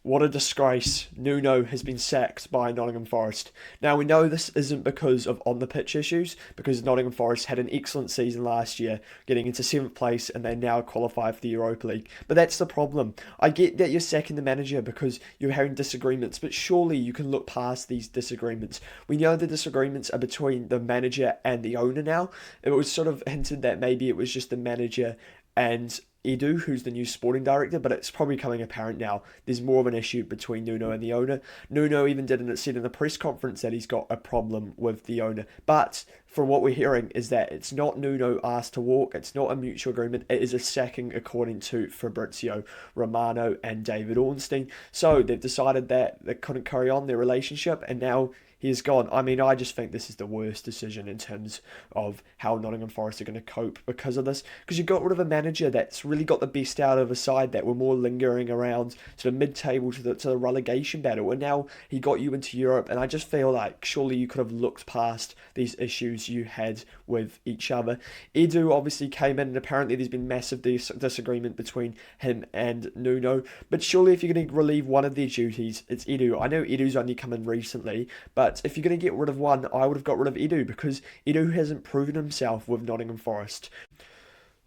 What a disgrace. Nuno has been sacked by Nottingham Forest. Now, we know this isn't because of on-the-pitch issues, because Nottingham Forest had an excellent season last year, getting into 7th place, and they now qualify for the Europa League. But that's the problem. I get that you're sacking the manager because you're having disagreements, but surely you can look past these disagreements. We know the disagreements are between the manager and the owner now. It was sort of hinted that maybe it was just the manager and Edu, who's the new sporting director, but it's probably becoming apparent now. There's more of an issue between Nuno and the owner. Nuno even said in the press conference that he's got a problem with the owner. But from what we're hearing is that it's not Nuno asked to walk, it's not a mutual agreement, it is a sacking according to Fabrizio Romano and David Ornstein. So they've decided that they couldn't carry on their relationship, and now he's gone. I mean, I just think this is the worst decision in terms of how Nottingham Forest are going to cope because of this. Because you got rid of a manager that's really got the best out of a side that were more lingering around sort of mid-table to the relegation battle. And now he got you into Europe. And I just feel like surely you could have looked past these issues you had with each other. Edu obviously came in, and apparently there's been massive disagreement between him and Nuno. But surely if you're going to relieve one of their duties, it's Edu. I know Edu's only come in recently, but if you're going to get rid of one, I would have got rid of Edu because Edu hasn't proven himself with Nottingham Forest.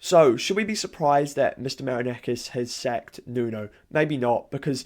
So, should we be surprised that Mr. Marinakis has sacked Nuno? Maybe not, because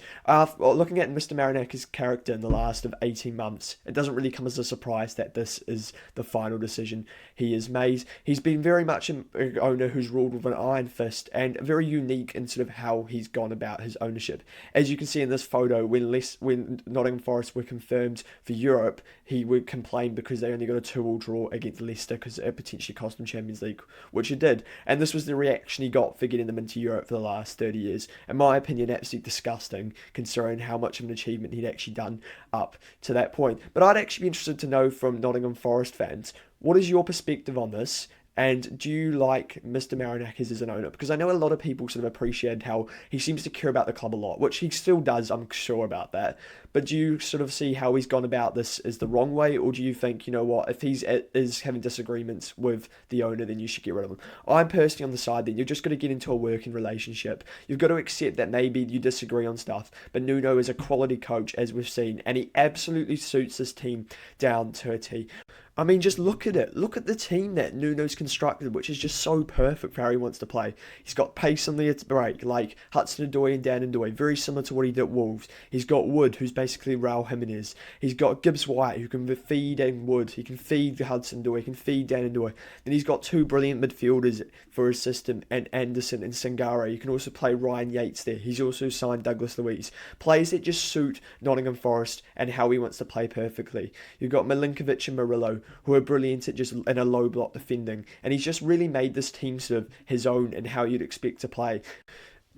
looking at Mr. Marinakis' character in the last of 18 months, it doesn't really come as a surprise that this is the final decision he has made. He's been very much an owner who's ruled with an iron fist and very unique in sort of how he's gone about his ownership. As you can see in this photo, when Nottingham Forest were confirmed for Europe, he would complain because they only got a 2-2 draw against Leicester because it potentially cost them Champions League, which it did. And this was the reaction he got for getting them into Europe for the last 30 years. In my opinion, absolutely disgusting, considering how much of an achievement he'd actually done up to that point. But I'd actually be interested to know from Nottingham Forest fans, what is your perspective on this? And do you like Mr. Marinakis as an owner? Because I know a lot of people sort of appreciate how he seems to care about the club a lot, which he still does, I'm sure about that. But do you sort of see how he's gone about this as the wrong way? Or do you think, you know what, if he's is having disagreements with the owner, then you should get rid of him? I'm personally on the side that you're just going to get into a working relationship. You've got to accept that maybe you disagree on stuff. But Nuno is a quality coach, as we've seen, and he absolutely suits this team down to a T. I mean, just look at it. Look at the team that Nuno's constructed, which is just so perfect for how he wants to play. He's got pace on the break, like Hudson-Odoi and Dan Ndoye, very similar to what he did at Wolves. He's got Wood, who's basically Raul Jimenez. He's got Gibbs-White, who can feed in Wood. He can feed Hudson-Odoi, he can feed Dan Ndoye. Then he's got 2 brilliant midfielders for his system, and Anderson and Sangare. You can also play Ryan Yates there. He's also signed Douglas Luiz. Players that just suit Nottingham Forest and how he wants to play perfectly. You've got Milinkovic and Murillo, who are brilliant at just in a low block defending, and he's just really made this team sort of his own and how you'd expect to play.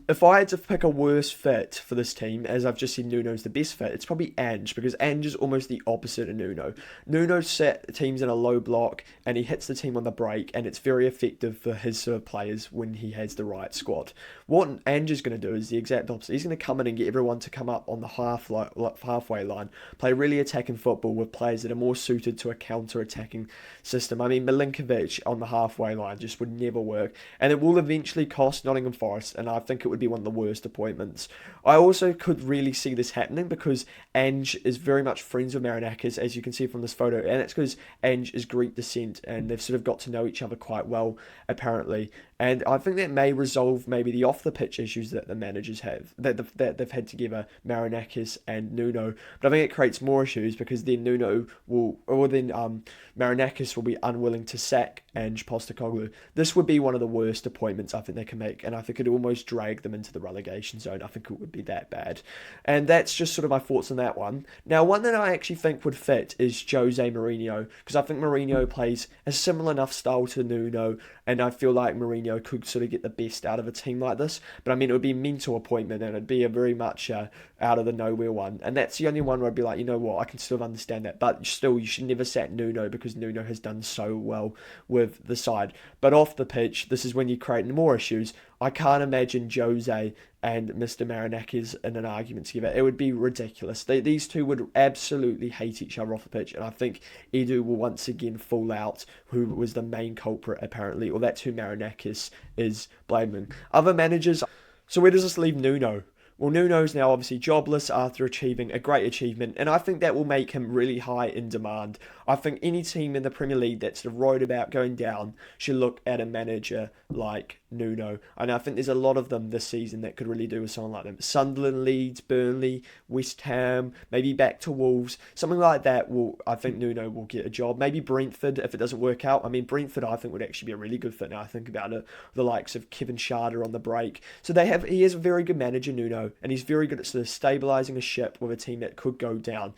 If I had to pick a worse fit for this team, as I've just said Nuno's the best fit, it's probably Ange, because Ange is almost the opposite of Nuno. Nuno set teams in a low block, and he hits the team on the break, and it's very effective for his sort of players when he has the right squad. What Ange is going to do is the exact opposite. He's going to come in and get everyone to come up on the halfway line, play really attacking football with players that are more suited to a counter-attacking system. I mean, Milinkovic on the halfway line just would never work, and it will eventually cost Nottingham Forest, and I think it would be one of the worst appointments. I also could really see this happening because Ange is very much friends with Marinakis, as you can see from this photo, and it's because Ange is Greek descent and they've sort of got to know each other quite well, apparently. And I think that may resolve maybe the off-the-pitch issues that the managers have, that they've had together, Marinakis and Nuno. But I think it creates more issues because then Marinakis will be unwilling to sack Ange Postecoglou. This would be one of the worst appointments I think they can make, and I think it would almost drag them into the relegation zone. I think it would be that bad. And that's just sort of my thoughts on that one. Now, one that I actually think would fit is Jose Mourinho, because I think Mourinho plays a similar enough style to Nuno, and I feel like Mourinho could sort of get the best out of a team like this. But I mean, it would be a mental appointment, and it'd be a very much out of the nowhere one. And that's the only one where I'd be like, you know what, I can still understand that. But still, you should never sack Nuno because Nuno has done so well with the side. But off the pitch, this is when you create more issues. I can't imagine Jose and Mr. Marinakis in an argument together. It would be ridiculous. These two would absolutely hate each other off the pitch, and I think Edu will once again fall out, who was the main culprit apparently, or that's who Marinakis is blaming. Other managers. So where does this leave Nuno? Well, Nuno's now obviously jobless after achieving a great achievement, and I think that will make him really high in demand. I think any team in the Premier League that's sort of worried about going down should look at a manager like Nuno. And I think there's a lot of them this season that could really do with someone like them. Sunderland, Leeds, Burnley, West Ham, maybe back to Wolves, something like that. I think Nuno will get a job. Maybe Brentford if it doesn't work out. I mean, Brentford I think would actually be a really good fit now I think about it. The likes of Kevin Schade on the break. So he is a very good manager, Nuno, and he's very good at sort of stabilising a ship with a team that could go down.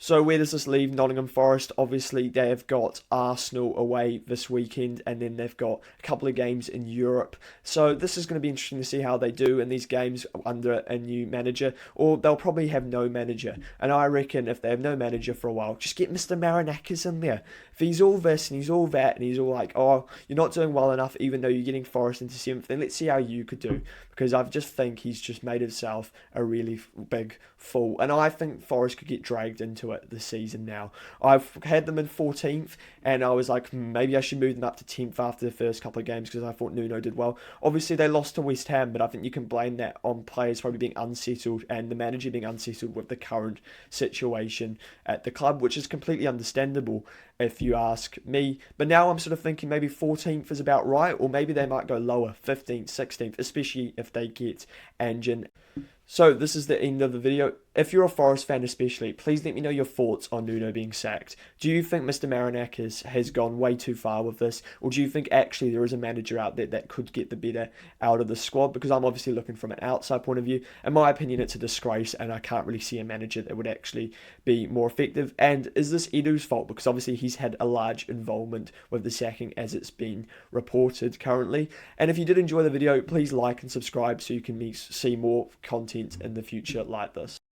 So where does this leave Nottingham Forest? Obviously, they have got Arsenal away this weekend, and then they've got a couple of games in Europe. So this is going to be interesting to see how they do in these games under a new manager, or they'll probably have no manager. And I reckon if they have no manager for a while, just get Mr. Marinakis in there. If he's all this and he's all that, and he's all like, oh, you're not doing well enough, even though you're getting Forest into 7th, then let's see how you could do. Because I just think he's just made himself a really big fool. And I think Forest could get dragged into it this season now. I've had them in 14th, and I was like, maybe I should move them up to 10th after the first couple of games because I thought Nuno did well. Obviously, they lost to West Ham, but I think you can blame that on players probably being unsettled and the manager being unsettled with the current situation at the club, which is completely understandable if you ask me. But now I'm sort of thinking maybe 14th is about right, or maybe they might go lower, 15th, 16th, especially if they get Ange. So this is the end of the video. If you're a Forest fan especially, please let me know your thoughts on Nuno being sacked. Do you think Mr. Marinakis has gone way too far with this? Or do you think actually there is a manager out there that could get the better out of the squad? Because I'm obviously looking from an outside point of view. In my opinion, it's a disgrace, and I can't really see a manager that would actually be more effective. And is this Edu's fault? Because obviously he's had a large involvement with the sacking as it's been reported currently. And if you did enjoy the video, please like and subscribe so you can see more content in the future like this.